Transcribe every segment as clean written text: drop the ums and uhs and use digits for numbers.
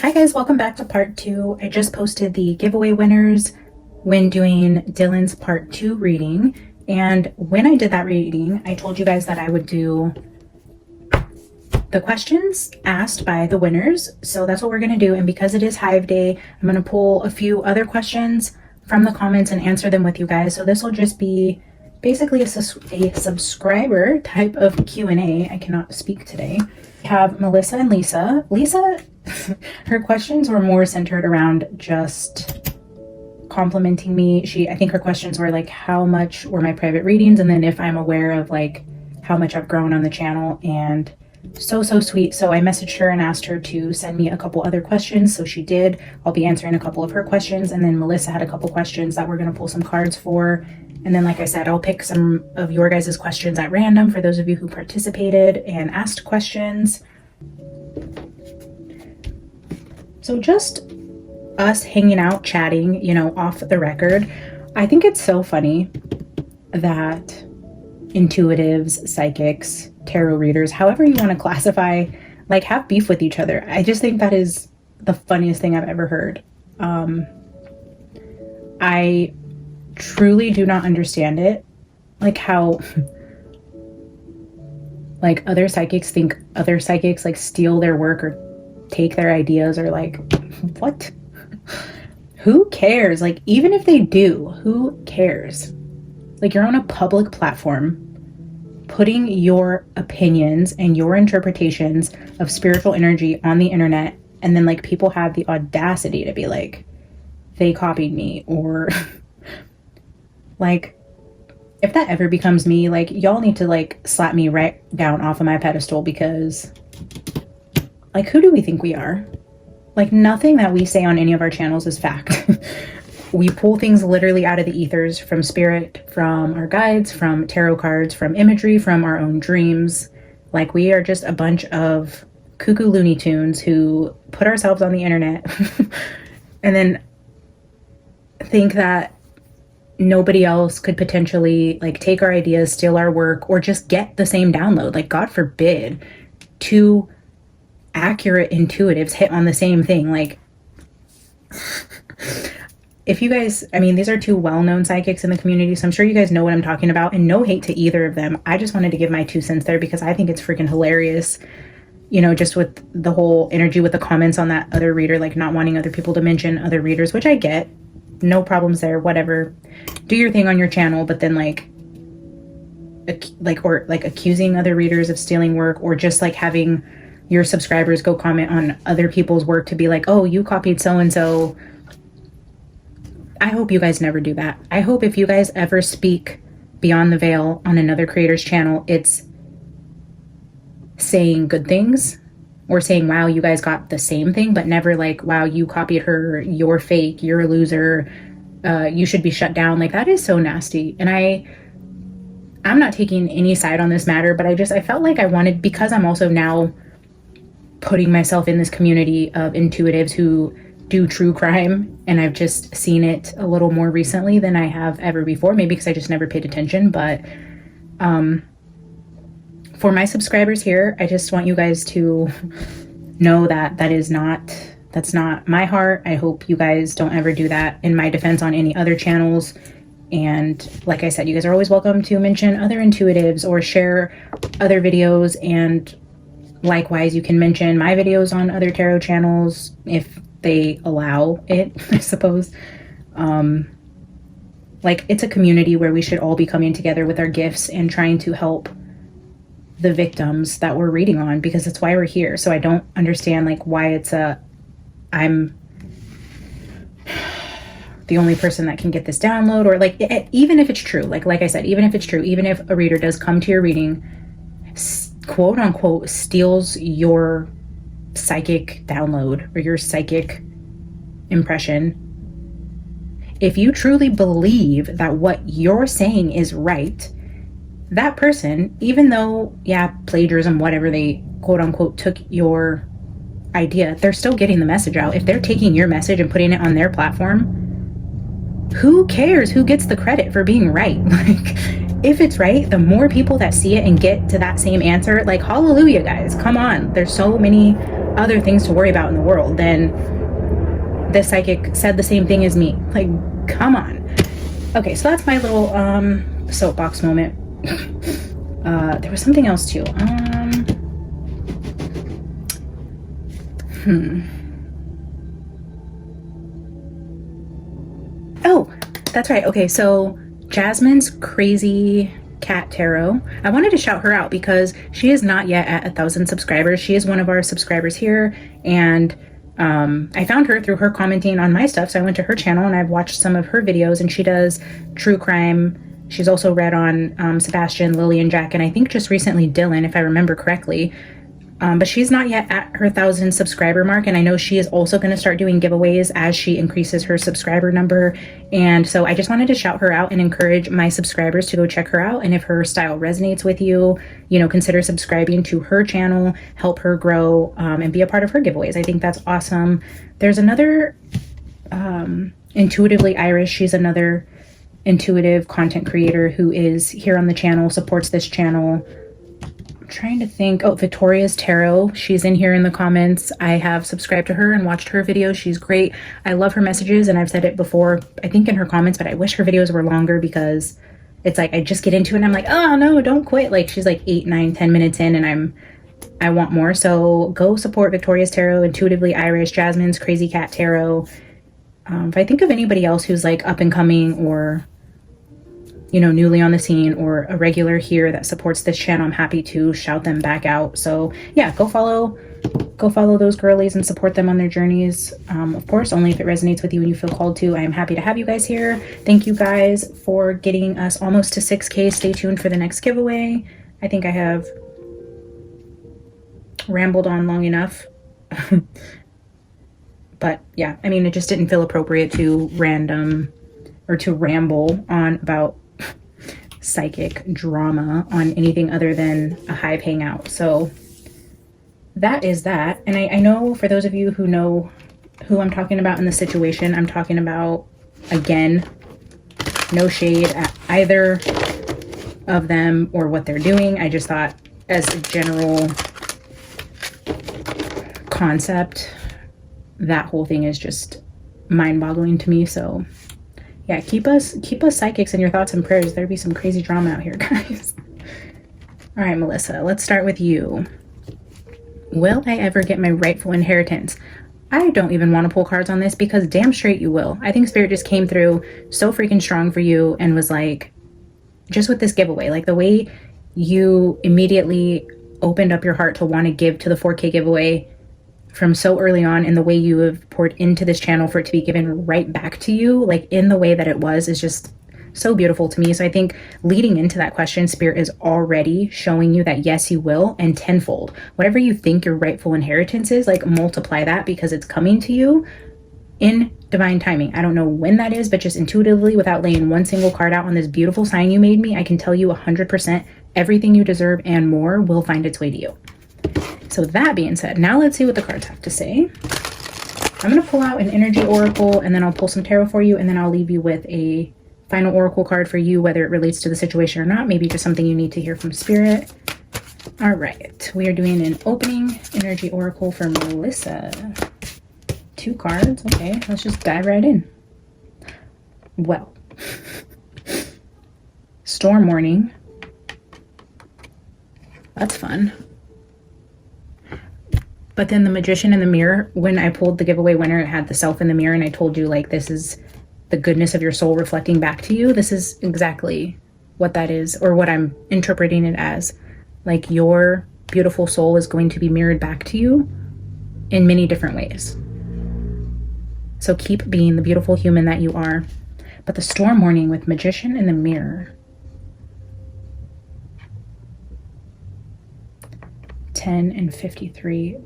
Hi guys, welcome back to part 2. I just posted the giveaway winners when doing Dylan's part 2 reading. And when I did that reading, I told you guys that I would do the questions asked by the winners. So that's what we're going to do. And because it is Hive Day, I'm going to pull a few other questions from the comments and answer them with you guys. So this will just be basically a subscriber type of Q&A. I cannot speak today. We have Melissa and Lisa. Lisa, her questions were more centered around just complimenting me. I think her questions were like, how much were my private readings? And then if I'm aware of like how much I've grown on the channel. And so sweet. So I messaged her and asked her to send me a couple other questions. So she did. I'll be answering a couple of her questions. And then Melissa had a couple questions that we're going to pull some cards for. And then, like I said, I'll pick some of your guys' questions at random for those of you who participated and asked questions. So just us hanging out, chatting, you know, off the record. I think it's so funny that intuitives, psychics, tarot readers, however you want to classify, like have beef with each other. I just think that is the funniest thing I've ever heard. I truly do not understand it. Like how like other psychics think other psychics like steal their work or take their ideas, or like, what? Who cares? Like, even if they do, who cares? Like, you're on a public platform putting your opinions and your interpretations of spiritual energy on the internet, and then like people have the audacity to be like, they copied me, or like, if that ever becomes me, like, y'all need to like slap me right down off of my pedestal, because like, who do we think we are? Like, nothing that we say on any of our channels is fact. We pull things literally out of the ethers, from spirit, from our guides, from tarot cards, from imagery, from our own dreams. Like, we are just a bunch of cuckoo Looney Tunes who put ourselves on the internet and then think that nobody else could potentially like take our ideas, steal our work, or just get the same download. Like, God forbid two accurate intuitives hit on the same thing. Like, if you guys, I mean, these are two well-known psychics in the community, so I'm sure you guys know what I'm talking about, and no hate to either of them. I just wanted to give my 2 cents there because I think it's freaking hilarious, you know, just with the whole energy with the comments on that other reader, like not wanting other people to mention other readers, which I get. No problems there, whatever. Do your thing on your channel, but then like accusing other readers of stealing work, or just like having your subscribers go comment on other people's work to be like, oh, you copied so-and-so. I hope you guys never do that. I hope if you guys ever speak Beyond the Veil on another creator's channel, it's saying good things, or saying, wow, you guys got the same thing, but never like, wow, you copied her, you're fake, you're a loser, you should be shut down. Like, that is so nasty. And I'm not taking any side on this matter, but I felt like I wanted, because I'm also now putting myself in this community of intuitives who do true crime, and I've just seen it a little more recently than I have ever before, maybe because I just never paid attention. But for my subscribers here, I just want you guys to know that that's not my heart. I hope you guys don't ever do that in my defense on any other channels. And like I said, you guys are always welcome to mention other intuitives or share other videos, and likewise, you can mention my videos on other tarot channels if they allow it, I suppose. Like, it's a community where we should all be coming together with our gifts and trying to help the victims that we're reading on, because it's why we're here. So I don't understand like why it's I'm the only person that can get this download, or like even if it's true, like I said, even if it's true, even if a reader does come to your reading, quote unquote, steals your psychic download or your psychic impression, if you truly believe that what you're saying is right, that person, even though, yeah, plagiarism, whatever, they quote unquote took your idea, they're still getting the message out. If they're taking your message and putting it on their platform, who cares who gets the credit for being right? Like, if it's right, the more people that see it and get to that same answer, like, hallelujah, guys, come on. There's so many other things to worry about in the world, then this psychic said the same thing as me. Like, come on. Okay, so that's my little soapbox moment. There was something else too. Oh, that's right. Okay, so Jasmine's Crazy Cat Tarot. I wanted to shout her out because she is not yet at 1,000 subscribers. She is one of our subscribers here, and I found her through her commenting on my stuff, so I went to her channel and I've watched some of her videos, and she does true crime. She's also read on Sebastian, Lily, and Jack, and I think just recently Dylan, if I remember correctly. But she's not yet at her 1,000 subscriber mark, and I know she is also going to start doing giveaways as she increases her subscriber number. And so I just wanted to shout her out and encourage my subscribers to go check her out. And if her style resonates with you, you know, consider subscribing to her channel, help her grow, and be a part of her giveaways. I think that's awesome. There's another Intuitively Irish. She's another intuitive content creator who is here on the channel, supports this channel. Trying to think. Oh, Victoria's Tarot. She's in here in the comments. I have subscribed to her and watched her videos. She's great. I love her messages, and I've said it before, I think in her comments, but I wish her videos were longer because it's like I just get into it and I'm like, oh no, don't quit. Like, she's like 8, 9, 10 minutes in and I want more. So go support Victoria's Tarot, Intuitively Irish, Jasmine's Crazy Cat Tarot. If I think of anybody else who's like up and coming or, you know, newly on the scene or a regular here that supports this channel, I'm happy to shout them back out. So yeah, go follow those girlies and support them on their journeys. Of course, only if it resonates with you and you feel called to. I am happy to have you guys here. Thank you guys for getting us almost to 6K. Stay tuned for the next giveaway. I think I have rambled on long enough. But yeah, I mean, it just didn't feel appropriate to ramble on about psychic drama on anything other than a Hive hangout. So that is that. And I know for those of you who know who I'm talking about in the situation, I'm talking about, again, no shade at either of them or what they're doing. I just thought as a general concept, that whole thing is just mind-boggling to me. So yeah, keep us psychics in your thoughts and prayers. There'd be some crazy drama out here, guys. All right, Melissa, let's start with you. Will I ever get my rightful inheritance? I don't even want to pull cards on this because damn straight you will. I think Spirit just came through so freaking strong for you and was like, just with this giveaway, like the way you immediately opened up your heart to want to give to the 4K giveaway from so early on, and the way you have poured into this channel for it to be given right back to you, like in the way that it was, is just so beautiful to me. So I think leading into that question, Spirit is already showing you that yes, you will, and tenfold. Whatever you think your rightful inheritance is, like multiply that because it's coming to you in divine timing. I don't know when that is, but just intuitively, without laying one single card out on this beautiful sign you made me, I can tell you 100% everything you deserve and more will find its way to you. So that being said, now let's see what the cards have to say. I'm going to pull out an energy oracle, and then I'll pull some tarot for you, and then I'll leave you with a final oracle card for you, whether it relates to the situation or not. Maybe just something you need to hear from Spirit. All right, we are doing an opening energy oracle for Melissa. 2 cards. Okay, let's just dive right in. Well, storm warning. That's fun. But then the Magician in the mirror, when I pulled the giveaway winner, it had the self in the mirror, and I told you, like, this is the goodness of your soul reflecting back to you. This is exactly what that is, or what I'm interpreting it as. Like, your beautiful soul is going to be mirrored back to you in many different ways. So keep being the beautiful human that you are. But the storm warning with Magician in the mirror. 10 and 53.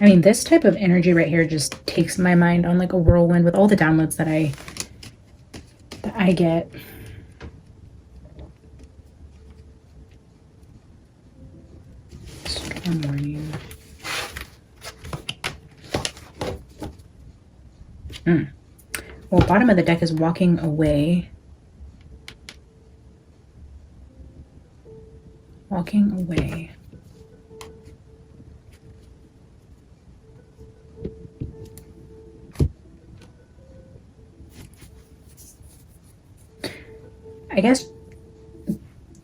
I mean, this type of energy right here just takes my mind on like a whirlwind with all the downloads that I get. Storm warning. Well, bottom of the deck is walking away. Walking away. I guess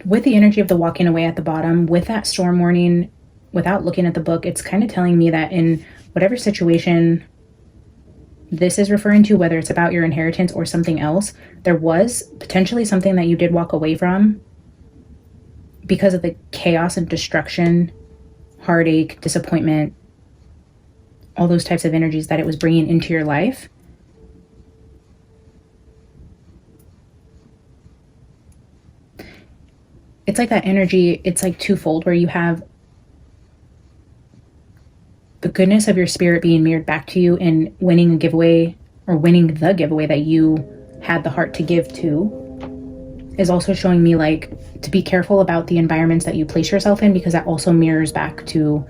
with the energy of the walking away at the bottom, with that storm warning, without looking at the book, it's kind of telling me that in whatever situation this is referring to, whether it's about your inheritance or something else, there was potentially something that you did walk away from because of the chaos and destruction, heartache, disappointment, all those types of energies that it was bringing into your life. It's like that energy, it's like twofold, where you have the goodness of your spirit being mirrored back to you in winning a giveaway, or winning the giveaway that you had the heart to give to, is also showing me like to be careful about the environments that you place yourself in, because that also mirrors back to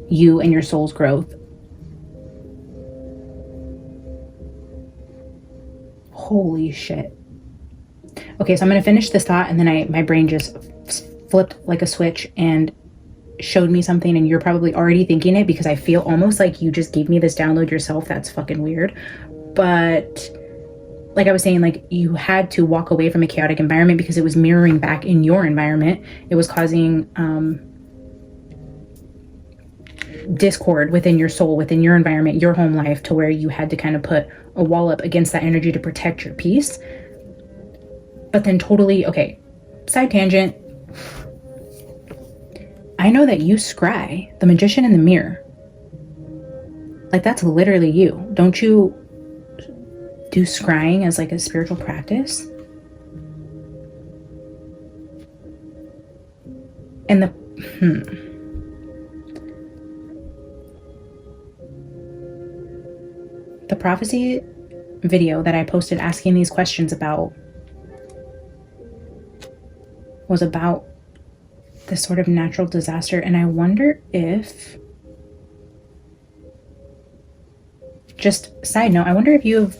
you and your soul's growth. Holy shit. Okay, so I'm going to finish this thought, and then my brain just flipped like a switch and showed me something, and you're probably already thinking it because I feel almost like you just gave me this download yourself. That's fucking weird. But like I was saying, like you had to walk away from a chaotic environment because it was mirroring back in your environment. It was causing discord within your soul, within your environment, your home life, to where you had to kind of put a wall up against that energy to protect your peace. But then totally, okay, side tangent. I know that you scry the magician in the mirror. Like that's literally you. Don't you do scrying as like a spiritual practice? And the prophecy video that I posted asking these questions about was about this sort of natural disaster. And I wonder if, just side note, I wonder if you've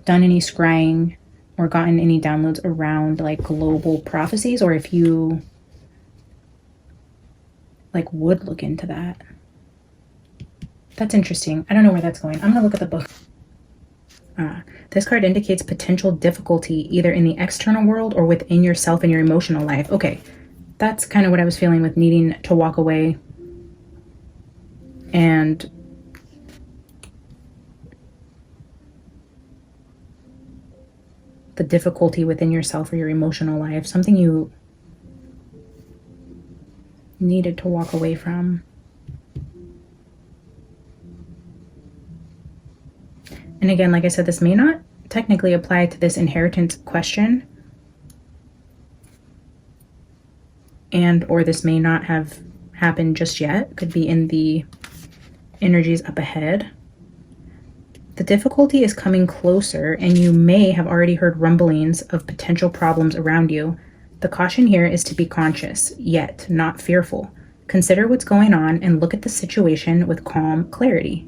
done any scrying or gotten any downloads around like global prophecies, or if you like would look into that. That's interesting. I don't know where that's going. I'm gonna look at the book. This card indicates potential difficulty either in the external world or within yourself and your emotional life. Okay, that's kind of what I was feeling with needing to walk away. And the difficulty within yourself or your emotional life, something you needed to walk away from. And again, like I said, this may not technically apply to this inheritance question, and or this may not have happened just yet. Could be in the energies up ahead. The difficulty is coming closer, and you may have already heard rumblings of potential problems around you. The caution here is to be conscious, yet not fearful. Consider what's going on and look at the situation with calm clarity.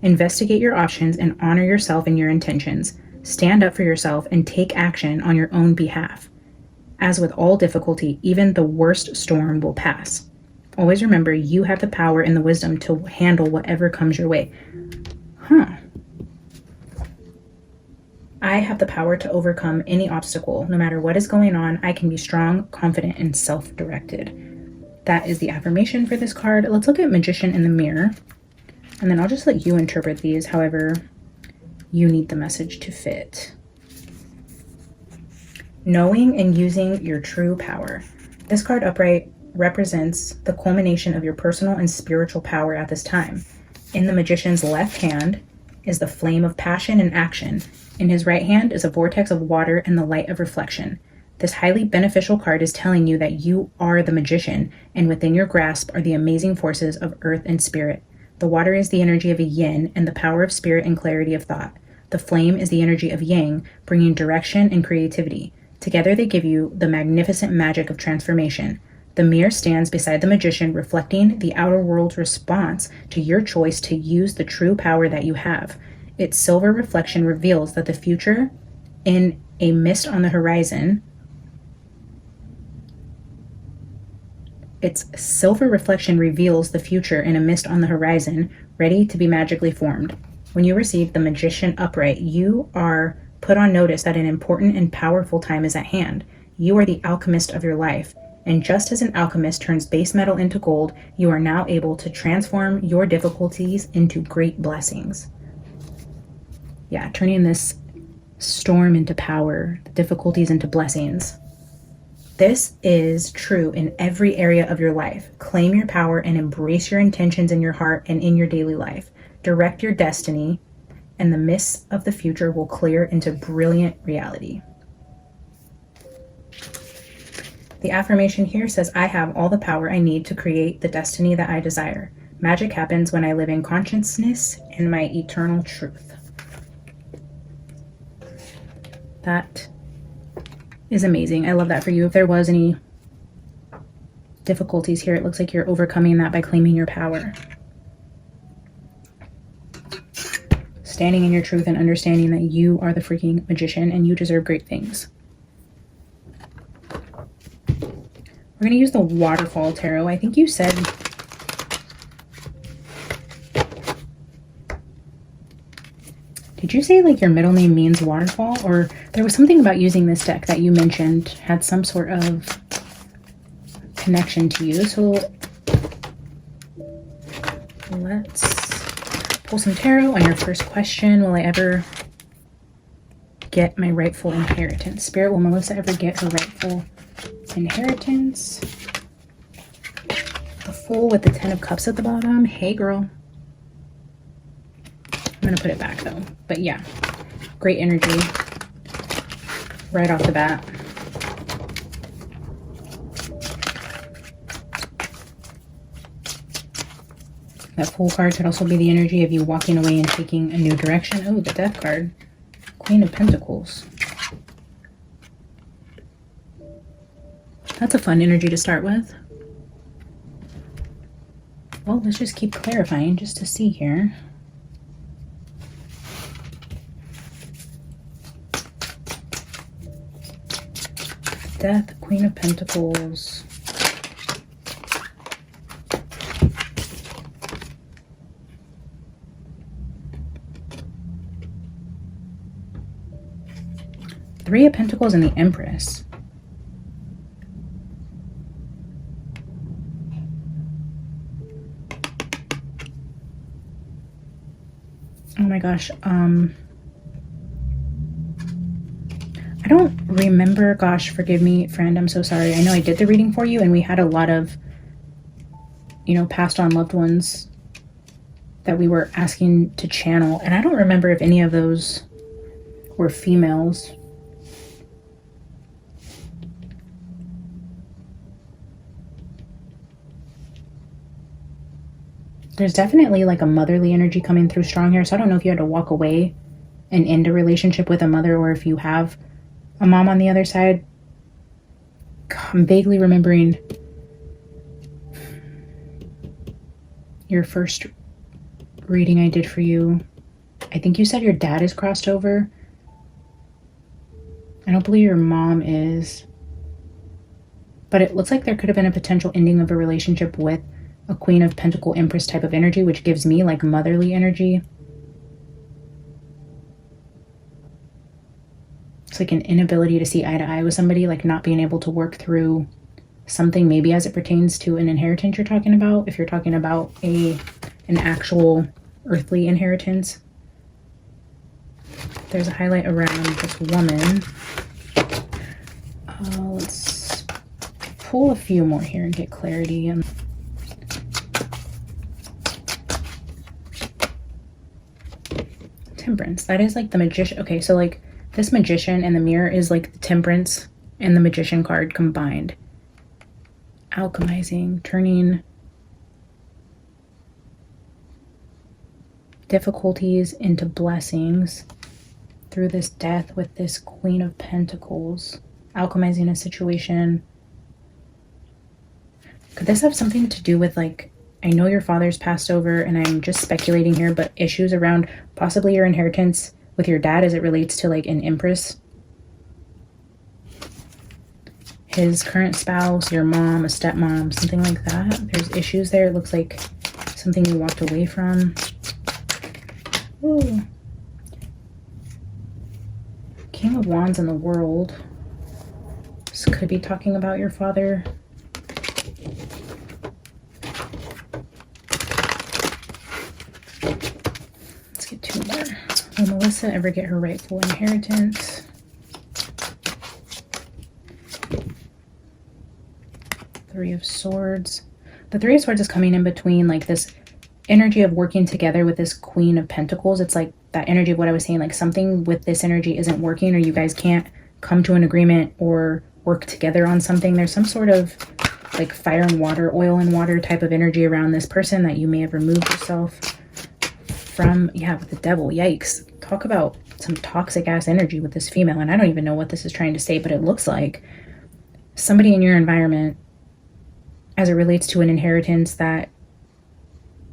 Investigate your options and honor yourself and your intentions. Stand up for yourself and take action on your own behalf. As with all difficulty, even the worst storm will pass. Always remember, you have the power and the wisdom to handle whatever comes your way. I have the power to overcome any obstacle. No matter what is going on, I can be strong, confident, and self-directed. That is the affirmation for this card. Let's look at Magician in the Mirror. And then I'll just let you interpret these however you need the message to fit. Knowing and using your true power. This card upright represents the culmination of your personal and spiritual power at this time. In the Magician's left hand is the flame of passion and action. In his right hand is a vortex of water and the light of reflection. This highly beneficial card is telling you that you are the magician, and within your grasp are the amazing forces of earth and spirit. The water is the energy of a yin and the power of spirit and clarity of thought. The flame is the energy of yang, bringing direction and creativity. Together they give you the magnificent magic of transformation. The mirror stands beside the magician, reflecting the outer world's response to your choice to use the true power that you have. Its silver reflection reveals that the future in a mist on the horizon. Its silver reflection reveals the future in a mist on the horizon, ready to be magically formed. When you receive the Magician upright, you are put on notice that an important and powerful time is at hand. You are the alchemist of your life, and just as an alchemist turns base metal into gold, you are now able to transform your difficulties into great blessings. Yeah, turning this storm into power, the difficulties into blessings. This is true in every area of your life. Claim your power and embrace your intentions in your heart and in your daily life. Direct your destiny, and the mists of the future will clear into brilliant reality. The affirmation here says, I have all the power I need to create the destiny that I desire. Magic happens when I live in consciousness and my eternal truth. That is amazing. I love that for you. If there was any difficulties here, it looks like you're overcoming that by claiming your power. Standing in your truth and understanding that you are the freaking magician and you deserve great things. We're going to use the Waterfall Tarot. I think you said... Did you say like your middle name means waterfall? Or there was something about using this deck that you mentioned had some sort of connection to you. So let's pull some tarot on your first question. Will I ever get my rightful inheritance? Spirit, will Melissa ever get her rightful inheritance? The Fool with the 10 of Cups at the bottom. Hey, girl. I'm going to put it back, though. But yeah, great energy right off the bat. That Fool card could also be the energy of you walking away and taking a new direction. Oh, the Death card. Queen of Pentacles. That's a fun energy to start with. Well, let's just keep clarifying just to see here. Death, Queen of Pentacles. Three of Pentacles and the Empress. Oh my gosh. I don't remember. Gosh, forgive me, friend. I'm so sorry. I know I did the reading for you and we had a lot of, you know, passed on loved ones that we were asking to channel. And I don't remember if any of those were females. There's definitely like a motherly energy coming through strong here. So I don't know if you had to walk away and end a relationship with a mother or if you have a mom on the other side. I'm vaguely remembering your first reading I did for you. I think you said your dad is crossed over. I don't believe your mom is. But it looks like there could have been a potential ending of a relationship with a Queen of Pentacle Empress type of energy, which gives me like motherly energy. It's like an inability to see eye to eye with somebody, like not being able to work through something, maybe as it pertains to an inheritance you're talking about. If you're talking about an actual earthly inheritance. There's a highlight around this woman. Let's pull a few more here and get clarity. Temperance. That is like the Magician. Okay, so like this Magician and the Mirror is like the Temperance and the Magician card combined. Alchemizing, turning difficulties into blessings through this death with this Queen of Pentacles. Alchemizing a situation. Could this have something to do with like I know your father's passed over, and I'm just speculating here, but issues around possibly your inheritance with your dad as it relates to like an empress. His current spouse, your mom, a stepmom, something like that. There's issues there. It looks like something you walked away from. Ooh. King of Wands in the world. This could be talking about your father. Let's get 2 more. Will Melissa ever get her rightful inheritance? Three of Swords. The Three of Swords is coming in between like this energy of working together with this Queen of Pentacles. It's like that energy of what I was saying, like something with this energy isn't working, or you guys can't come to an agreement or work together on something. There's some sort of like fire and water, oil and water type of energy around this person that you may have removed yourself from. Yeah, with the Devil. Yikes. Talk about some toxic ass energy with this female. And I don't even know what this is trying to say, but it looks like somebody in your environment, as it relates to an inheritance that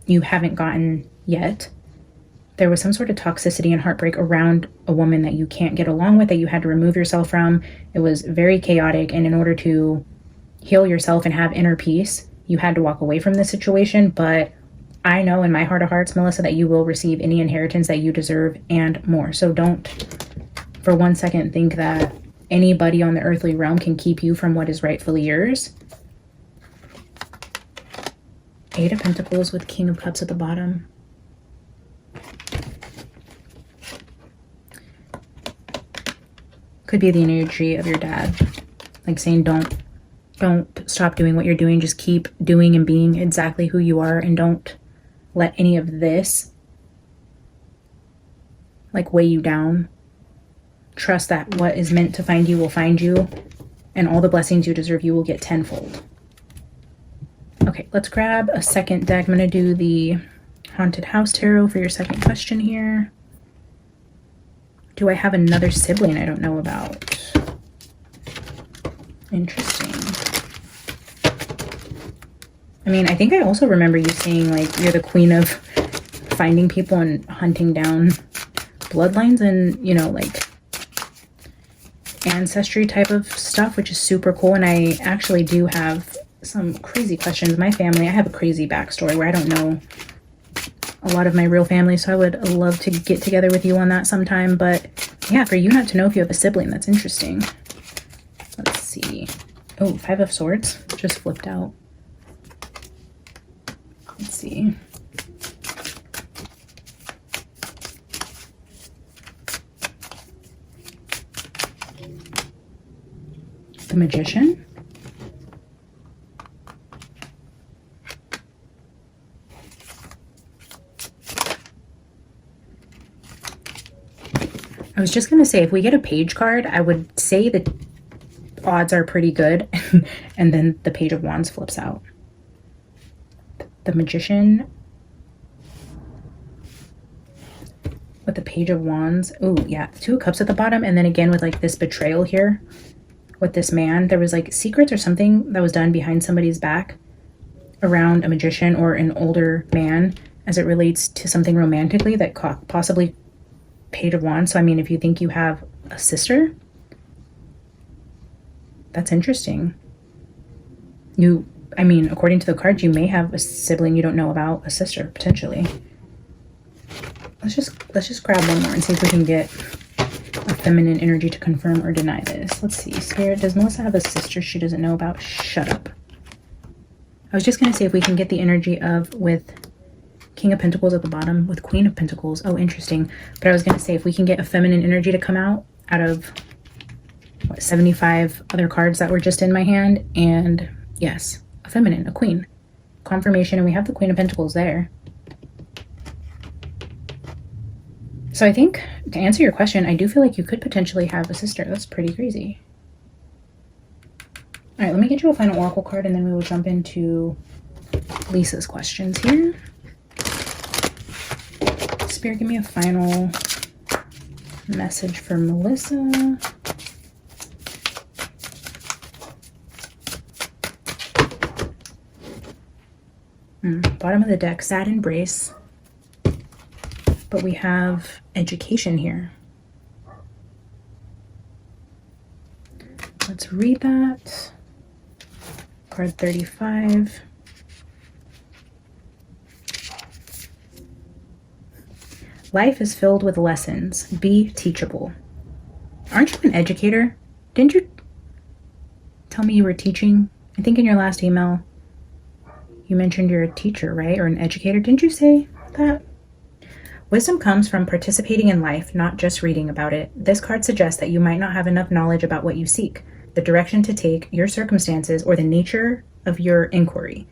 you haven't gotten yet, there was some sort of toxicity and heartbreak around a woman that you can't get along with, that you had to remove yourself from. It was very chaotic, and in order to heal yourself and have inner peace, you had to walk away from this situation. But I know in my heart of hearts, Melissa, that you will receive any inheritance that you deserve and more. So don't for one second think that anybody on the earthly realm can keep you from what is rightfully yours. 8 of Pentacles with King of Cups at the bottom. Could be the energy of your dad, like saying don't stop doing what you're doing, just keep doing and being exactly who you are, and don't let any of this like weigh you down. Trust that what is meant to find you will find you, and all the blessings you deserve you will get tenfold. Okay, let's grab a second deck. I'm going to do the Haunted House Tarot for your second question here. Do I have another sibling I don't know about? Interesting. I mean, I think I also remember you saying like you're the queen of finding people and hunting down bloodlines and, you know, like ancestry type of stuff, which is super cool. And I actually do have some crazy questions. My family, I have a crazy backstory where I don't know a lot of my real family, so I would love to get together with you on that sometime. But yeah, for you not to know if you have a sibling, that's interesting. Let's see. Oh, 5 of Swords just flipped out. Let's see. The Magician. I was just going to say, if we get a page card, I would say the odds are pretty good. And then the Page of Wands flips out. The Magician with the Page of Wands. Oh, yeah. 2 of Cups at the bottom. And then again with like this betrayal here with this man. There was like secrets or something that was done behind somebody's back around a magician or an older man as it relates to something romantically that possibly Page of Wands. So I mean, if you think you have a sister, that's interesting. I mean, according to the cards, you may have a sibling you don't know about, a sister potentially. Let's just grab one more and see if we can get a feminine energy to confirm or deny this. Let's see. Spirit, does Melissa have a sister she doesn't know about? Shut up. I was just going to say if we can get the energy of with King of Pentacles at the bottom with Queen of Pentacles. Oh, interesting. But I was going to say if we can get a feminine energy to come out of what, 75 other cards that were just in my hand. And yes, a feminine, a queen. Confirmation. And we have the Queen of Pentacles there. So I think to answer your question, I do feel like you could potentially have a sister. That's pretty crazy. All right, let me get you a final oracle card and then we will jump into Lisa's questions here. Spirit, give me a final message for Melissa. bottom of the deck, sad embrace. But we have education here. Let's read that. Card 35. Life is filled with lessons. Be teachable. Aren't you an educator? Didn't you tell me you were teaching? I think in your last email, you mentioned you're a teacher, right? Or an educator. Didn't you say that? Wisdom comes from participating in life, not just reading about it. This card suggests that you might not have enough knowledge about what you seek, the direction to take, your circumstances, or the nature of your inquiry.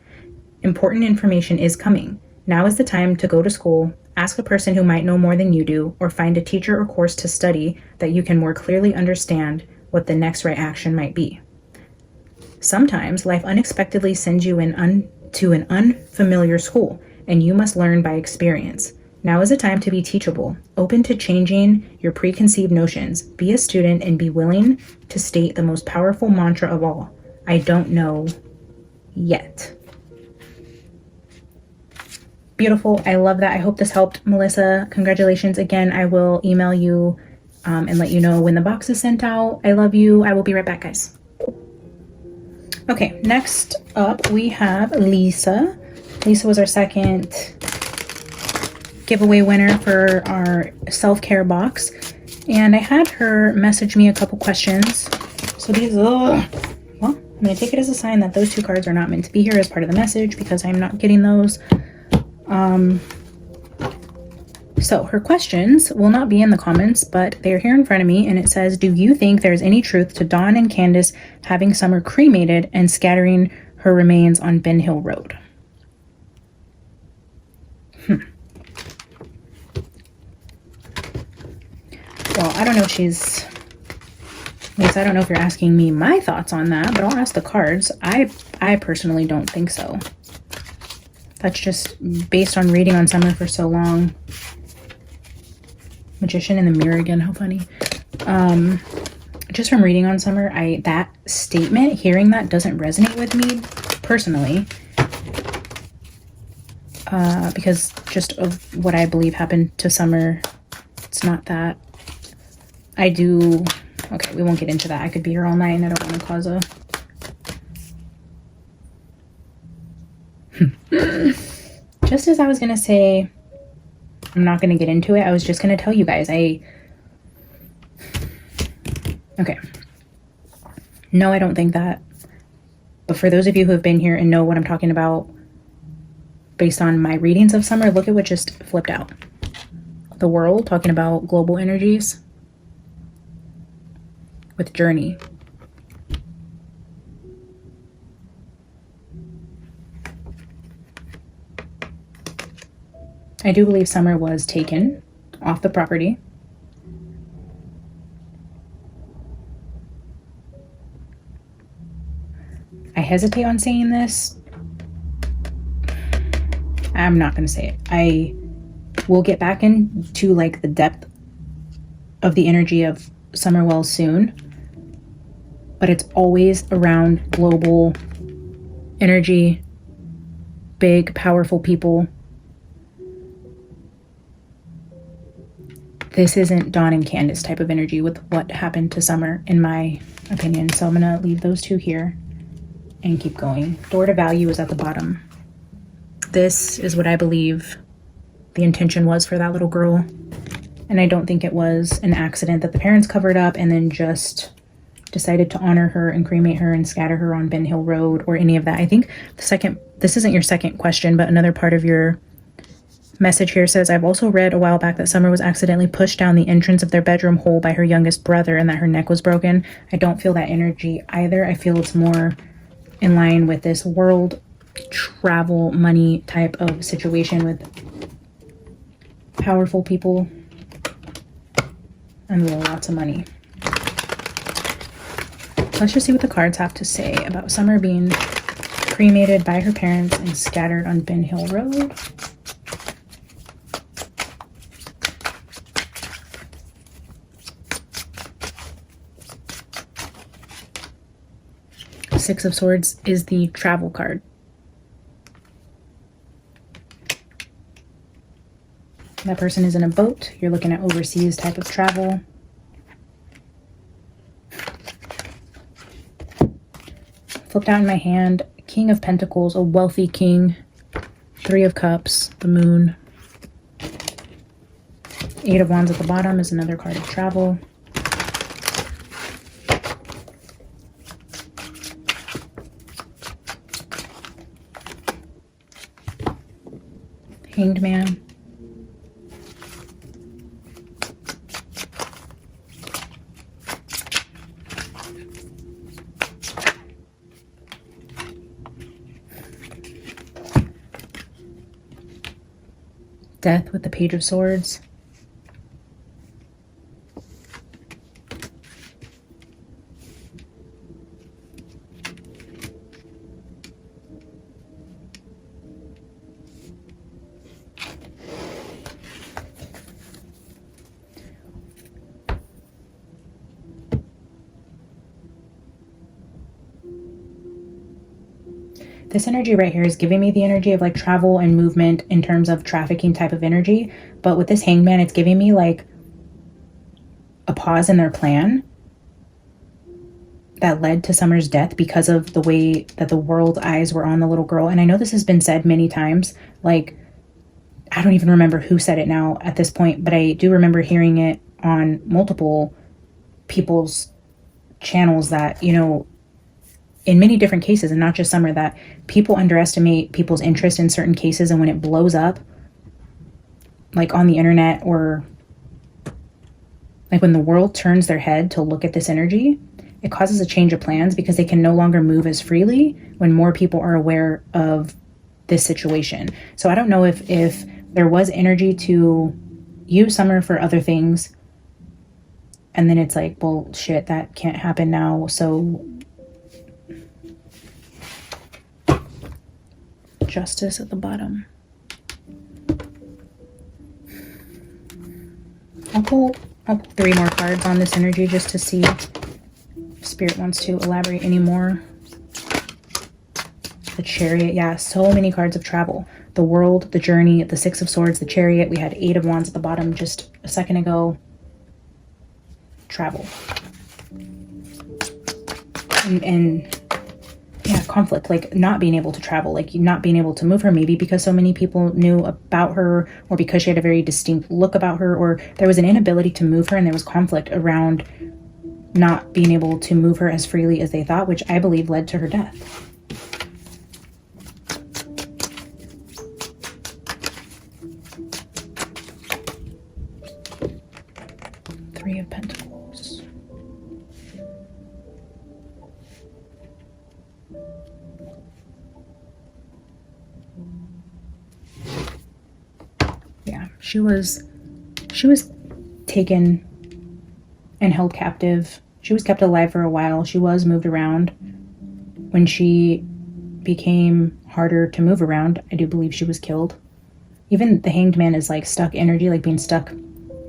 Important information is coming. Now is the time to go to school, ask a person who might know more than you do, or find a teacher or course to study that you can more clearly understand what the next right action might be. Sometimes life unexpectedly sends you to an unfamiliar school, and you must learn by experience. Now is a time to be teachable, open to changing your preconceived notions. Be a student and be willing to state the most powerful mantra of all. I don't know yet. Beautiful. I love that. I hope this helped, Melissa. Congratulations again. I will email you and let you know when the box is sent out. I love you. I will be right back, guys. Okay, next up we have Lisa. Lisa was our second giveaway winner for our self-care box. And I had her message me a couple questions. So these, well, I'm going to take it as a sign that those two cards are not meant to be here as part of the message because I'm not getting those. So her questions will not be in the comments, but they're here in front of me, and it says, do you think there's any truth to Dawn and Candace having Summer cremated and scattering her remains on Ben Hill Road? Well, I don't know if she's, at least I don't know if you're asking me my thoughts on that, but I'll ask the cards. I personally don't think so. That's just based on reading on Summer for so long. Magician in the mirror again, how funny. Just from reading on Summer, that statement, hearing that doesn't resonate with me personally. Because just of what I believe happened to Summer, it's not that. Okay, we won't get into that. I could be here all night and I don't want to cause a... Just as I was going to say, I'm not going to get into it, I was just going to tell you guys, okay. No, I don't think that. But for those of you who have been here and know what I'm talking about, based on my readings of Summer, look at what just flipped out. The World, talking about global energies with Journey. I do believe Summer was taken off the property. I hesitate on saying this. I'm not going to say it. I will get back into like the depth of the energy of Summer Wells soon. But it's always around global energy, big, powerful people. This isn't Dawn and Candace type of energy with what happened to Summer, in my opinion. So I'm going to leave those two here and keep going. Door to Value is at the bottom. This is what I believe the intention was for that little girl. And I don't think it was an accident that the parents covered up and then just decided to honor her and cremate her and scatter her on Ben Hill Road or any of that. I think this isn't your second question, but another part of your message here says, I've also read a while back that Summer was accidentally pushed down the entrance of their bedroom hole by her youngest brother and that her neck was broken. I don't feel that energy either. I feel it's more in line with this world travel money type of situation with powerful people and lots of money. Let's just see what the cards have to say about Summer being cremated by her parents and scattered on Ben Hill Road. Six of Swords is the travel card. That person is in a boat. You're looking at overseas type of travel. Flipped out in my hand, King of Pentacles, a wealthy king. 3 of Cups, the moon. 8 of Wands at the bottom is another card of travel. Hanged Man. Death with the Page of Swords. This energy right here is giving me the energy of like travel and movement in terms of trafficking type of energy. But with this Hanged Man, it's giving me like a pause in their plan that led to Summer's death because of the way that the world eyes were on the little girl. And I know this has been said many times, like, I don't even remember who said it now at this point, but I do remember hearing it on multiple people's channels that, you know, in many different cases, and not just Summer, that people underestimate people's interest in certain cases, and when it blows up, like on the internet, or like when the world turns their head to look at this energy, it causes a change of plans because they can no longer move as freely when more people are aware of this situation. So I don't know if there was energy to use Summer for other things, and then it's like, well, shit, that can't happen now, so Justice at the bottom. I'll pull 3 more cards on this energy just to see if Spirit wants to elaborate any more. The Chariot, yeah, so many cards of travel. The World, the Journey, the 6 of Swords, the Chariot. We had 8 of Wands at the bottom just a second ago. Travel. And yeah, conflict, like not being able to travel, like not being able to move her, maybe because so many people knew about her, or because she had a very distinct look about her, or there was an inability to move her and there was conflict around not being able to move her as freely as they thought, which I believe led to her death. Three of Pentacles. Yeah, she was taken and held captive. She was kept alive for a while. She was moved around. When she became harder to move around, I do believe she was killed. Even the Hanged Man is like stuck energy, like being stuck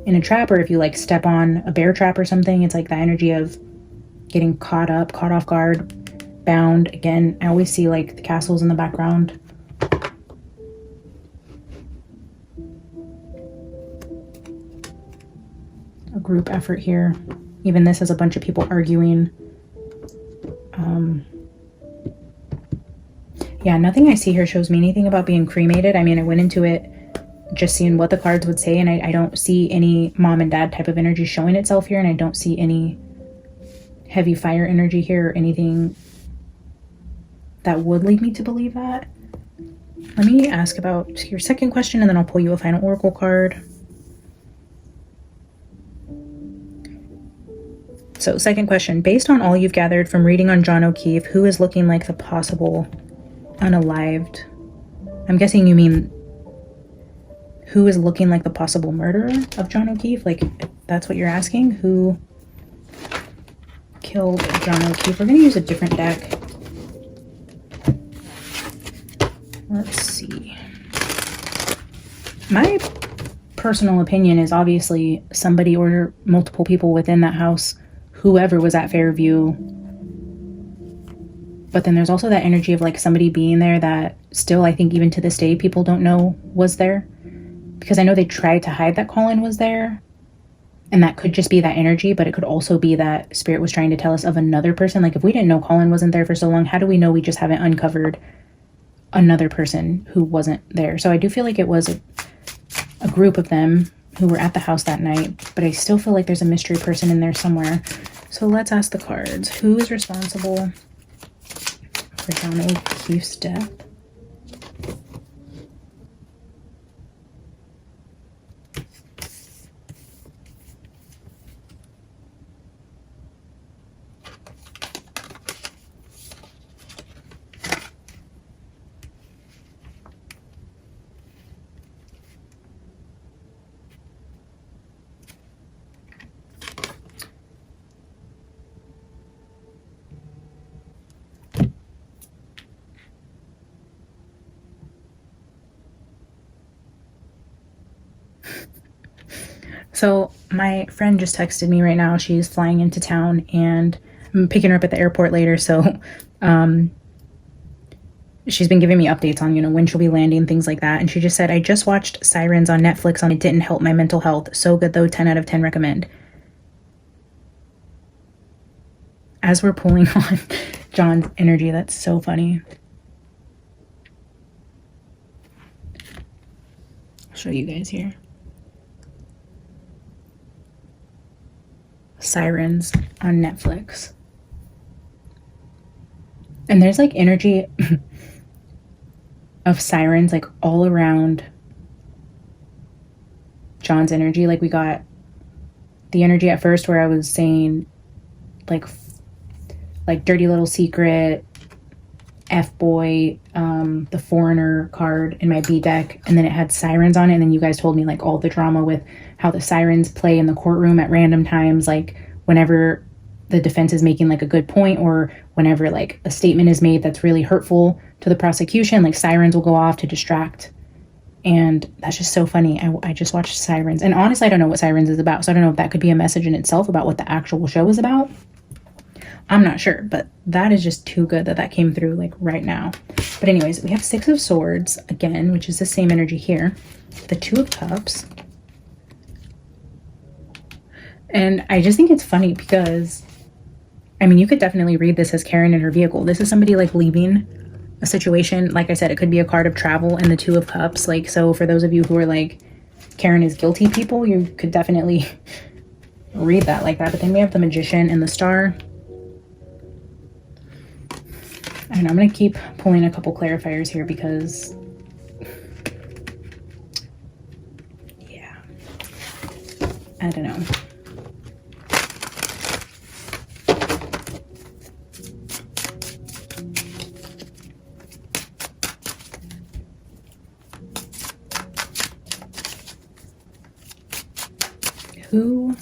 in a trap, or if you like step on a bear trap or something, it's like the energy of getting caught up, caught off guard, bound. Again, I always see like the castles in the background. A group effort here. Even this has a bunch of people arguing. Yeah, nothing I see here shows me anything about being cremated. I mean, I went into it just seeing what the cards would say, and I don't see any mom and dad type of energy showing itself here, and I don't see any heavy fire energy here or anything that would lead me to believe that. Let me ask about your second question, and then I'll pull you a final oracle card. So, second question, based on all you've gathered from reading on John O'Keefe, who is looking like the possible unalived? I'm guessing you mean who is looking like the possible murderer of John O'Keefe? Like, if that's what you're asking? Who killed John O'Keefe? We're going to use a different deck. Let's see. My personal opinion is obviously somebody or multiple people within that house, whoever was at Fairview. But then there's also that energy of like somebody being there that still, I think even to this day, people don't know was there. because I know they tried to hide that Colin was there. And that could just be that energy, but it could also be that Spirit was trying to tell us of another person. Like, if we didn't know Colin wasn't there for so long, how do we know we just haven't uncovered another person who wasn't there? So I do feel like it was a group of them who were at the house that night, but I still feel like there's a mystery person in there somewhere. So let's ask the cards. Who is responsible for John O'Keefe's death? So my friend just texted me right now. She's flying into town and I'm picking her up at the airport later. So she's been giving me updates on, you know, when she'll be landing, things like that. And she just said, I just watched Sirens on Netflix and it didn't help my mental health. So good though, 10 out of 10 recommend. As we're pulling on John's energy, that's so funny. I'll show you guys here. Sirens on Netflix. And there's like energy of sirens like all around John's energy. Like we got the energy at first where I was saying like Dirty Little Secret, F-Boy, the Foreigner card in my B deck, and then it had sirens on it, and then you guys told me like all the drama with how the sirens play in the courtroom at random times, like whenever the defense is making like a good point or whenever like a statement is made that's really hurtful to the prosecution, like sirens will go off to distract. And that's just so funny. I just watched Sirens, and honestly I don't know what Sirens is about, so I don't know if that could be a message in itself about what the actual show is about. I'm not sure, but that is just too good that came through like right now. But anyways, we have Six of Swords again, which is the same energy here. The Two of Cups. And I just think it's funny because, I mean, you could definitely read this as Karen in her vehicle. This is somebody like leaving a situation. Like I said, it could be a card of travel and the Two of Cups. Like, so for those of you who are like, Karen is guilty people, you could definitely read that like that. But then we have the Magician and the Star. I don't know, I'm going to keep pulling a couple clarifiers here because, yeah, I don't know. Who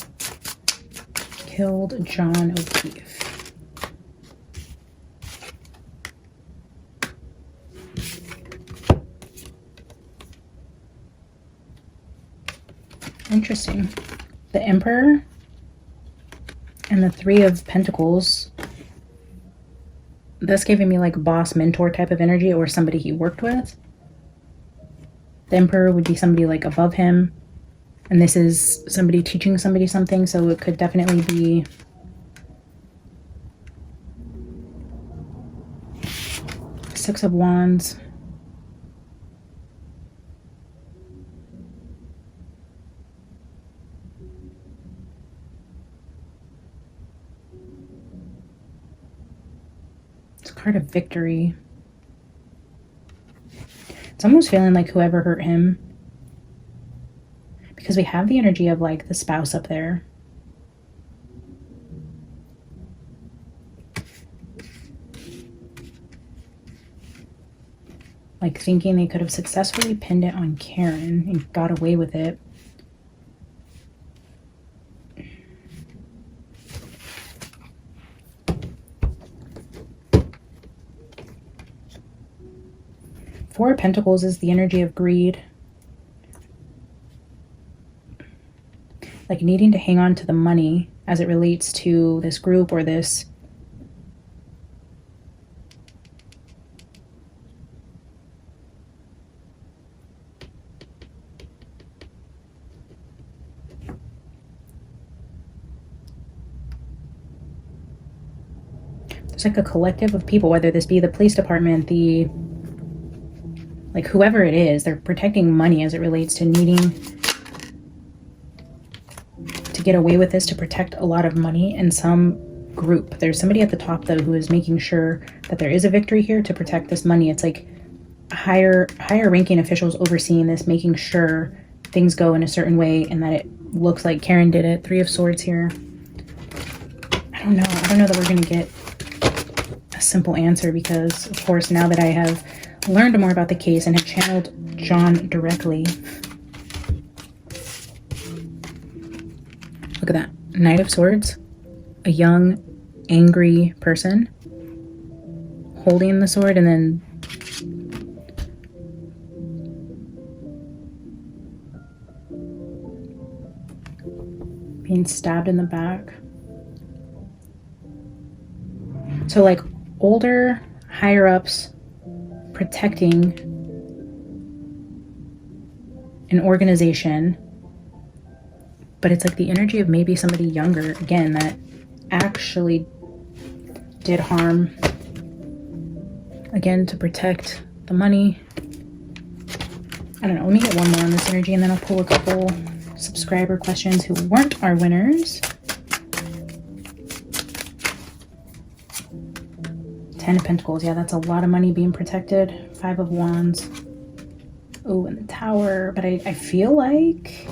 killed John O'Keefe? Interesting. The Emperor and the Three of Pentacles. That's giving me like boss mentor type of energy or somebody he worked with. The Emperor would be somebody like above him. And this is somebody teaching somebody something. So it could definitely be Six of Wands. Card of Victory. It's almost feeling like whoever hurt him, because we have the energy of like the spouse up there. Like thinking they could have successfully pinned it on Karen and got away with it. Four of Pentacles is the energy of greed. Like needing to hang on to the money as it relates to this group or this like a collective of people, whether this be the police department, the, like whoever it is, they're protecting money as it relates to needing to get away with this, to protect a lot of money in some group. There's somebody at the top though who is making sure that there is a victory here to protect this money. It's like higher ranking officials overseeing this, making sure things go in a certain way and that it looks like Karen did it. 3 of Swords here. I don't know that we're gonna get a simple answer, because of course now that I have learned more about the case and have channeled John directly. Look at that. Knight of Swords. A young, angry person holding the sword, and then being stabbed in the back. So like older, higher ups protecting an organization, but it's like the energy of maybe somebody younger, again, that actually did harm, again, to protect the money. I don't know, let me get one more on this energy and then I'll pull a couple subscriber questions who weren't our winners. 10 of Pentacles, yeah, that's a lot of money being protected. 5 of Wands. Oh, and the Tower, but I feel like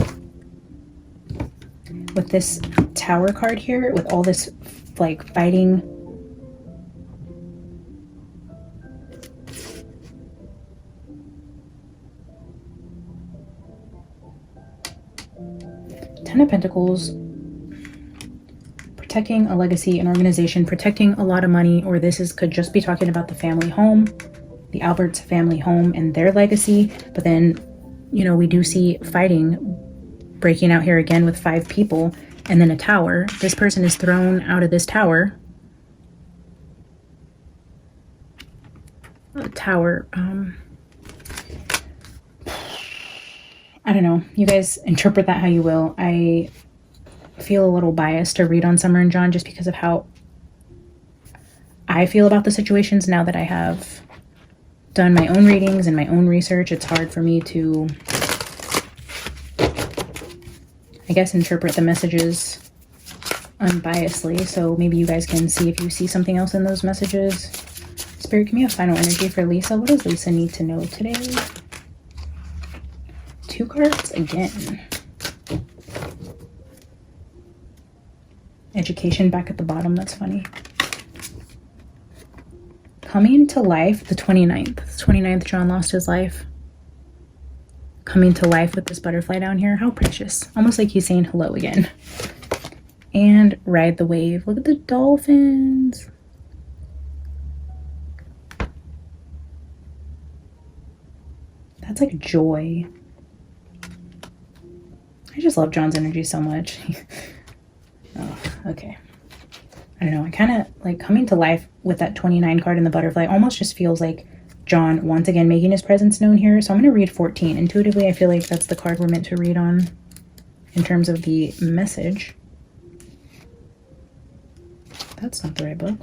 with this Tower card here, with all this like fighting, Ten of Pentacles, protecting a legacy, an organization, protecting a lot of money, or could just be talking about the family home, the Alberts family home and their legacy. But then, you know, we do see fighting breaking out here again with 5 people and then a tower. This person is thrown out of this tower. A tower. I don't know. You guys interpret that how you will. I feel a little biased to read on Summer and John just because of how I feel about the situations now that I have done my own readings and my own research. It's hard for me to, I guess, interpret the messages unbiasedly. So maybe you guys can see if you see something else in those messages. Spirit, give me a final energy for Lisa. What does Lisa need to know today? 2 cards again. Education back at the bottom. That's funny. Coming to life, the 29th. The 29th, John lost his life. Coming to life with this butterfly down here. How precious. Almost like he's saying hello again. And ride the wave. Look at the dolphins. That's like joy. I just love John's energy so much. Oh, okay. I don't know. I kind of like coming to life with that 29 card and the butterfly. Almost just feels like John once again making his presence known here. So I'm going to read 14. Intuitively, I feel like that's the card we're meant to read on in terms of the message. That's not the right book.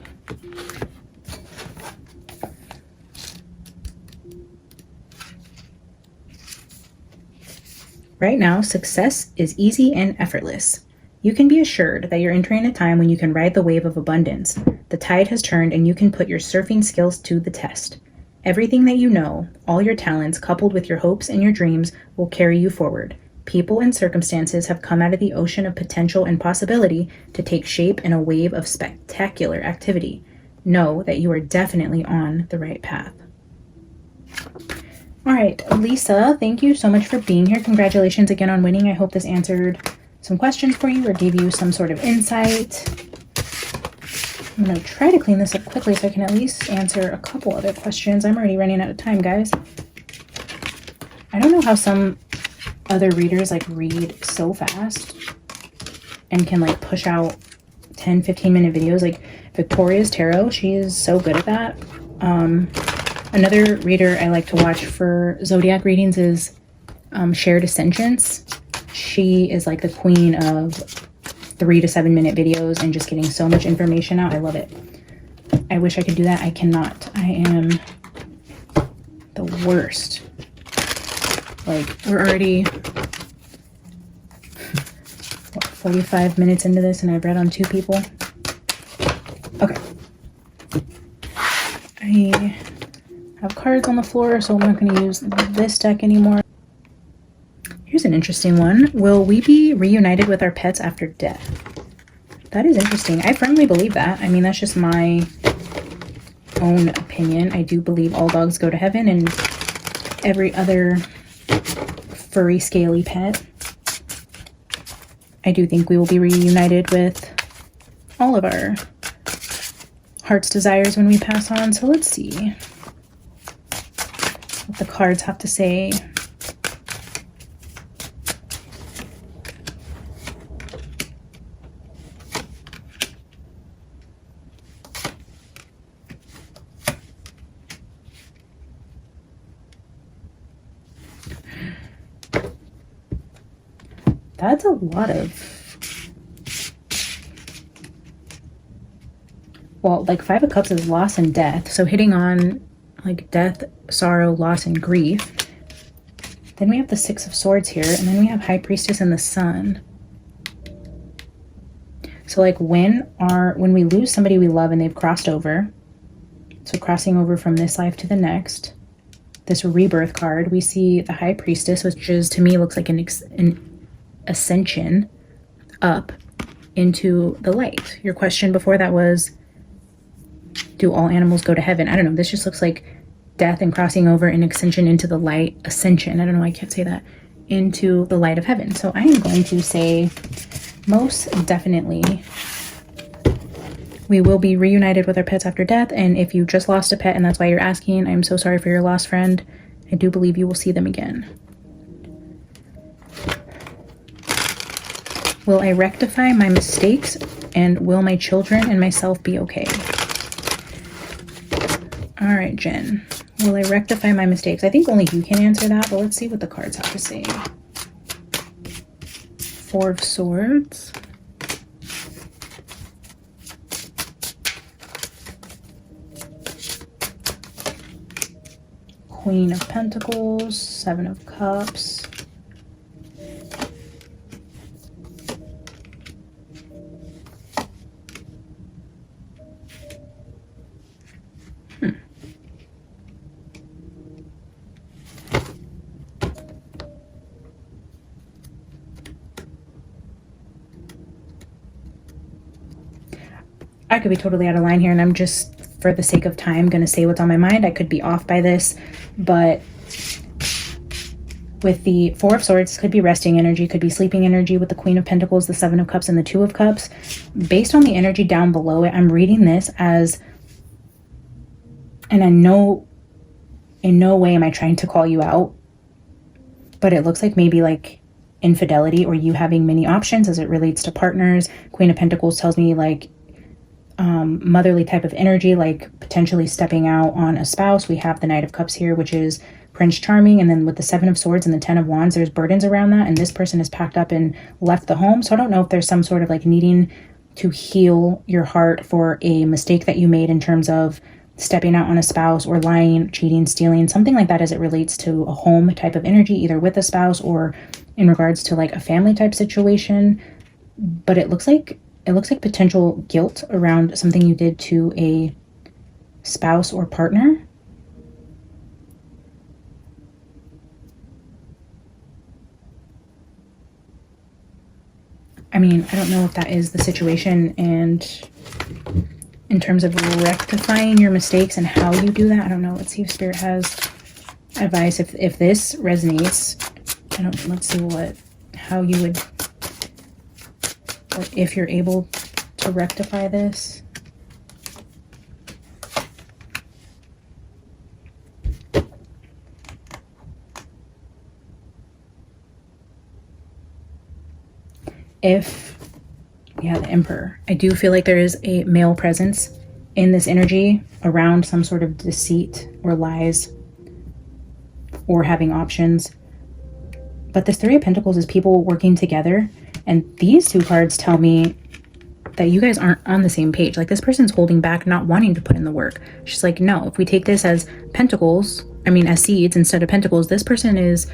Right now, success is easy and effortless. You can be assured that you're entering a time when you can ride the wave of abundance. The tide has turned and you can put your surfing skills to the test. Everything that you know, all your talents coupled with your hopes and your dreams will carry you forward. People and circumstances have come out of the ocean of potential and possibility to take shape in a wave of spectacular activity. Know that you are definitely on the right path. All right, Lisa, thank you so much for being here. Congratulations again on winning. I hope this answered some questions for you or gave you some sort of insight. I'm going to try to clean this up quickly so I can at least answer a couple other questions. I'm already running out of time, guys. I don't know how some other readers like read so fast and can like push out 10-15 minute videos. Like Victoria's Tarot, she is so good at that. Another reader I like to watch for zodiac readings is Shared Sentience. She is like the queen of 3 to 7 minute videos and just getting so much information out. I love it. I wish I could do that. I cannot. I am the worst. Like, we're already, what, 45 minutes into this and I've read on 2 people. Okay. I have cards on the floor, so I'm not going to use this deck anymore. Here's an interesting one. Will we be reunited with our pets after death? That is interesting. I firmly believe that. I mean, that's just my own opinion. I do believe all dogs go to heaven and every other furry, scaly pet. I do think we will be reunited with all of our heart's desires when we pass on. So let's see what the cards have to say. That's a lot of, well, like 5 of Cups is loss and death. So hitting on like death, sorrow, loss, and grief. Then we have the 6 of Swords here, and then we have High Priestess and the Sun. So like when we lose somebody we love and they've crossed over, so crossing over from this life to the next, this rebirth card, we see the High Priestess, which is, to me, looks like an ascension up into the light. Your question before that was, do all animals go to heaven? I don't know. This just looks like death and crossing over and ascension into the light. Ascension. I don't know why I can't say that. Into the light of heaven. So I am going to say most definitely we will be reunited with our pets after death. And if you just lost a pet and that's why you're asking, I'm so sorry for your lost friend. I do believe you will see them again. Will I rectify my mistakes, and will my children and myself be okay? All right, Jen. Will I rectify my mistakes? I think only you can answer that, but let's see what the cards have to say. 4 of Swords. Queen of Pentacles. 7 of Cups. I could be totally out of line here, and I'm just, for the sake of time, going to say what's on my mind. I could be off by this, but with the 4 of Swords, could be resting energy, could be sleeping energy. With the Queen of Pentacles, the 7 of Cups, and the 2 of Cups, based on the energy down below it, I'm reading this as, and I know in no way am I trying to call you out, but it looks like maybe like infidelity, or you having many options as it relates to partners. Queen of Pentacles tells me like motherly type of energy, like potentially stepping out on a spouse. We have the Knight of Cups here, which is Prince Charming, and then with the 7 of Swords and the 10 of Wands, there's burdens around that, and this person is packed up and left the home. So I don't know if there's some sort of like needing to heal your heart for a mistake that you made in terms of stepping out on a spouse, or lying, cheating, stealing, something like that as it relates to a home type of energy, either with a spouse or in regards to like a family type situation. But it looks like potential guilt around something you did to a spouse or partner. I mean, I don't know if that is the situation, and in terms of rectifying your mistakes and how you do that, I don't know. Let's see if Spirit has advice. If this resonates, let's see how you would, or if you're able to rectify this. The Emperor. I do feel like there is a male presence in this energy around some sort of deceit or lies or having options. But this 3 of Pentacles is people working together. And these 2 cards tell me that you guys aren't on the same page. Like this person's holding back, not wanting to put in the work. She's like, no, if we take this as pentacles, as seeds instead of pentacles, this person is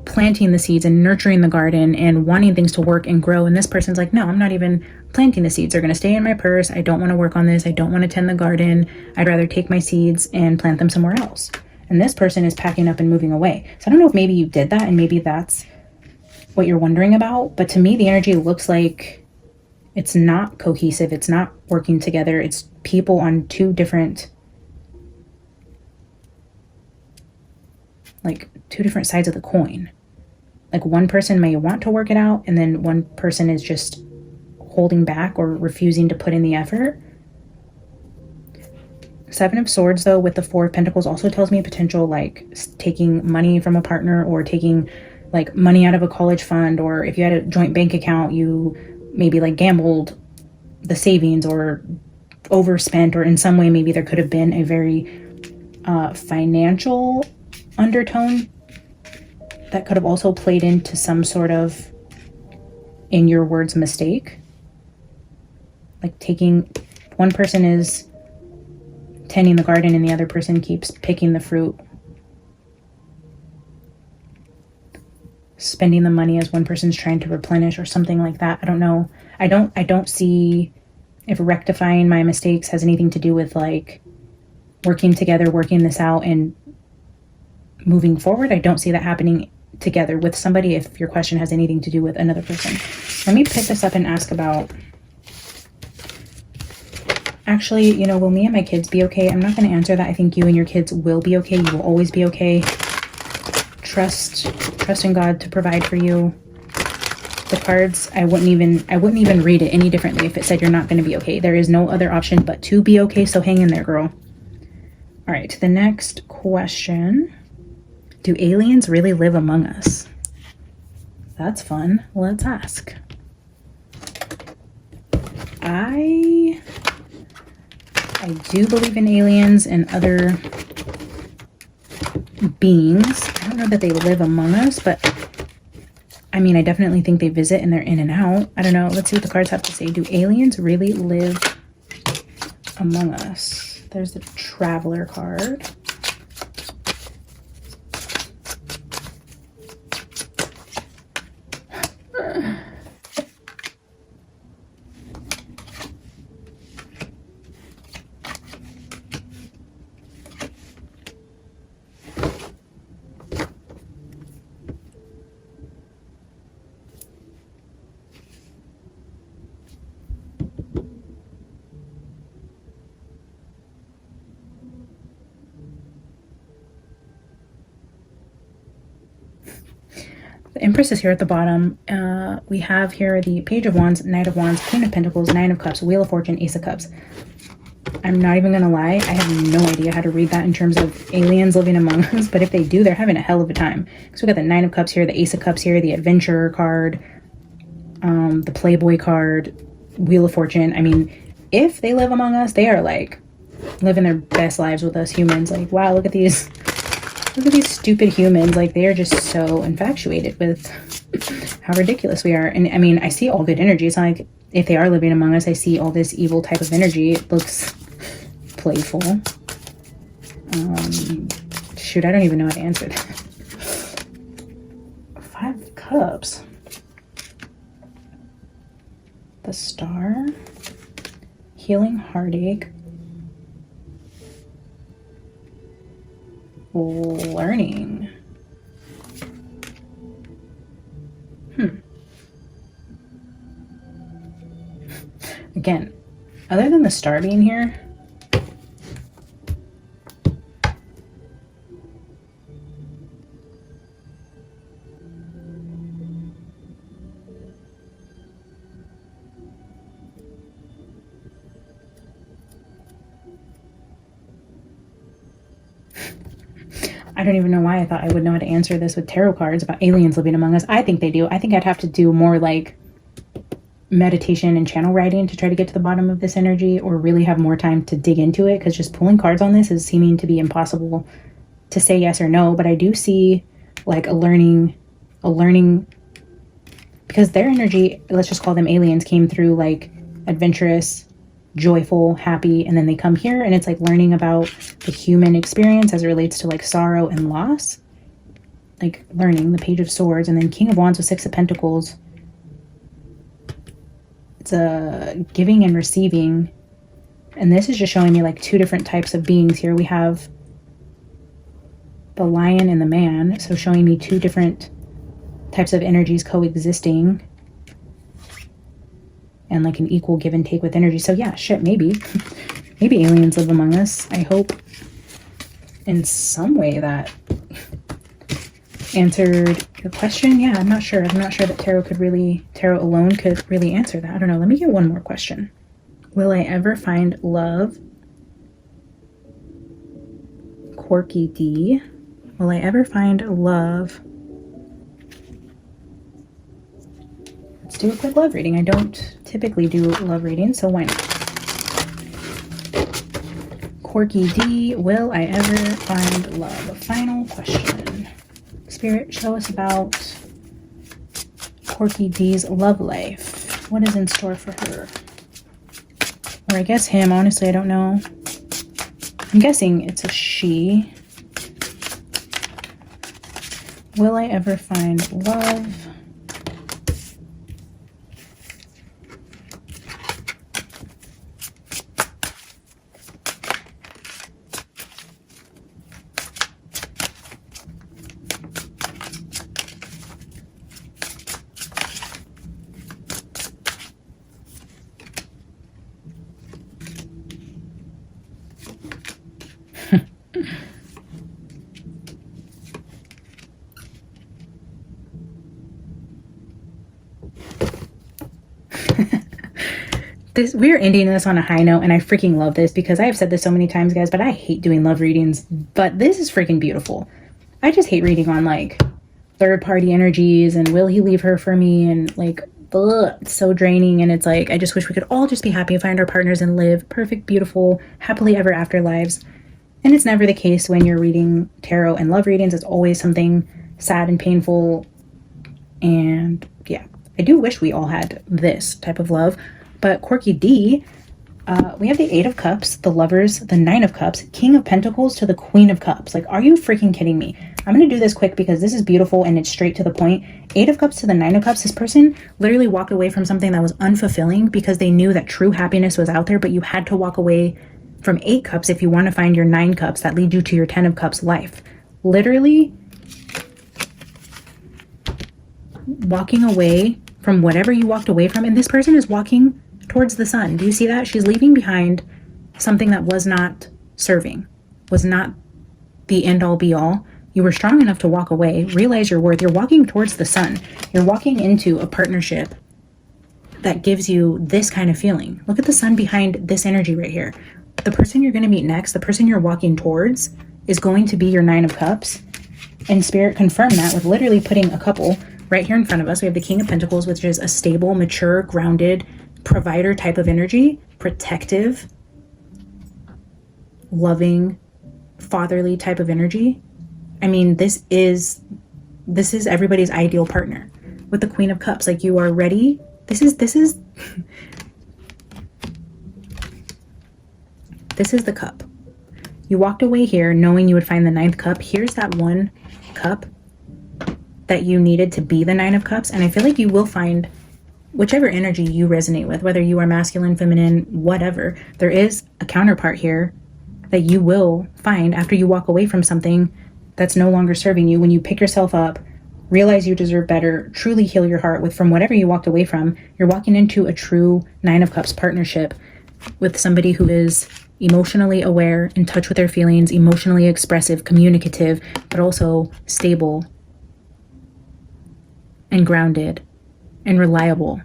planting the seeds and nurturing the garden and wanting things to work and grow. And this person's like, no, I'm not even planting the seeds. They're going to stay in my purse. I don't want to work on this. I don't want to tend the garden. I'd rather take my seeds and plant them somewhere else. And this person is packing up and moving away. So I don't know if maybe you did that and maybe that's what you're wondering about. But to me, the energy looks like it's not cohesive. It's not working together. It's people on two different sides of the coin. Like one person may want to work it out and then one person is just holding back or refusing to put in the effort. Seven of Swords though with the Four of Pentacles also tells me potential like taking money from a partner or taking like money out of a college fund, or if you had a joint bank account, you maybe like gambled the savings or overspent, or in some way maybe there could have been a very financial undertone that could have also played into some sort of, in your words, mistake. Like taking, one person is tending the garden and the other person keeps picking the fruit. Spending the money as one person's trying to replenish or something like that. I don't know. I don't see if rectifying my mistakes has anything to do with like working together, working this out and moving forward. I don't see that happening together with somebody if your question has anything to do with another person. Let me pick this up and ask about, actually, you know, will me and my kids be okay? I'm not going to answer that. I think you and your kids will be okay. You will always be okay. Trust in God to provide for you. The cards, I wouldn't even read it any differently if it said you're not going to be okay. There is no other option but to be okay. So hang in there, girl. All right, the next question. Do aliens really live among us? That's fun. Let's ask. I do believe in aliens and other beings. I don't know that they live among us, but I mean, I definitely think they visit and they're in and out. I don't know. Let's see what the cards have to say. Do aliens really live among us? There's the Traveler card. The Empress is here at the bottom. We have here the Page of Wands, Knight of Wands, Queen of Pentacles, Nine of Cups, Wheel of Fortune, Ace of Cups. I'm not even gonna lie, I have no idea how to read that in terms of aliens living among us, but if they do, they're having a hell of a time. So we got the Nine of Cups here, the Ace of Cups here, the Adventurer card, the Playboy card, Wheel of Fortune. I mean, if they live among us, they are like living their best lives with us humans. Like, wow, look at these stupid humans. Like, they are just so infatuated with how ridiculous we are. And I mean, I see all good energy. It's not like if they are living among us, I see all this evil type of energy. It looks playful. Shoot, I don't even know how to answer that. Five of Cups. The Star. Healing heartache. Learning. Again, other than the Star being here, I don't even know why I thought I would know how to answer this with tarot cards about aliens living among us. I think they do. I think I'd have to do more like meditation and channel writing to try to get to the bottom of this energy, or really have more time to dig into it, because just pulling cards on this is seeming to be impossible to say yes or no. But I do see like a learning, because their energy, let's just call them aliens, came through like adventurous, joyful, happy, and then they come here and it's like learning about the human experience as it relates to like sorrow and loss, like learning the Page of Swords, and then King of Wands with Six of Pentacles. It's a giving and receiving, and this is just showing me like two different types of beings here. We have the lion and the man, so showing me two different types of energies coexisting and like an equal give and take with energy. So yeah, shit, maybe aliens live among us. I hope in some way that answered your question. Yeah, I'm not sure that tarot alone could really answer that. I don't know. Let me get one more question. Will I ever find love? Quirky D. Will I ever find love? Let's do a quick love reading. I don't typically do love readings, so why not? Quirky D, will I ever find love? Final question. Spirit, show us about Quirky D's love life. What is in store for her? Or I guess him. Honestly, I don't know. I'm guessing it's a she. Will I ever find love? We're ending this on a high note, and I freaking love this because I have said this so many times, guys, but I hate doing love readings, but this is freaking beautiful. I just hate reading on like third party energies and will he leave her for me, and like, ugh, it's so draining. And it's like, I just wish we could all just be happy and find our partners and live perfect, beautiful, happily ever after lives. And it's never the case when you're reading tarot and love readings. It's always something sad and painful. And yeah, I do wish we all had this type of love. But Quirky D, we have the Eight of Cups, the Lovers, the Nine of Cups, King of Pentacles to the Queen of Cups. Like, are you freaking kidding me? I'm going to do this quick because this is beautiful and it's straight to the point. Eight of Cups to the Nine of Cups. This person literally walked away from something that was unfulfilling because they knew that true happiness was out there, but you had to walk away from 8 cups if you want to find your 9 cups that lead you to your 10 of Cups life. Literally walking away from whatever you walked away from. And this person is walking towards the sun. Do you see that? She's leaving behind something that was not serving, was not the end all be all. You were strong enough to walk away, realize your worth. You're walking towards the sun. You're walking into a partnership that gives you this kind of feeling. Look at the sun behind this energy right here. The person you're going to meet next, the person you're walking towards, is going to be your 9 of Cups. And Spirit confirmed that with literally putting a couple right here in front of us. We have the King of Pentacles, which is a stable, mature, grounded, provider type of energy, protective, loving, fatherly type of energy. I mean, this is everybody's ideal partner. With the Queen of Cups, like, you are ready. This is this is the cup. You walked away here knowing you would find the 9th cup. Here's that one cup that you needed to be the 9 of Cups, and I feel like you will find whichever energy you resonate with, whether you are masculine, feminine, whatever. There is a counterpart here that you will find after you walk away from something that's no longer serving you. When you pick yourself up, realize you deserve better, truly heal your heart from whatever you walked away from, you're walking into a true 9 of Cups partnership with somebody who is emotionally aware, in touch with their feelings, emotionally expressive, communicative, but also stable and grounded and reliable.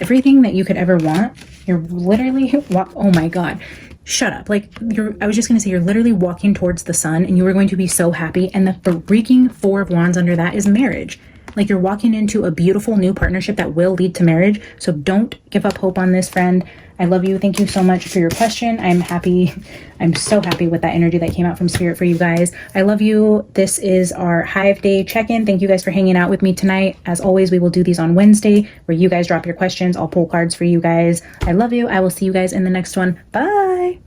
Everything that you could ever want. You're literally oh my god, shut up. Like, I was just gonna say, you're literally walking towards the sun and you are going to be so happy. And the freaking 4 of Wands under that is marriage. Like you're walking into a beautiful new partnership that will lead to marriage. So don't give up hope on this, friend. I love you. Thank you so much for your question. I'm happy. I'm so happy with that energy that came out from Spirit for you guys. I love you. This is our Hive Day check-in. Thank you guys for hanging out with me tonight. As always, we will do these on Wednesday where you guys drop your questions. I'll pull cards for you guys. I love you. I will see you guys in the next one. Bye.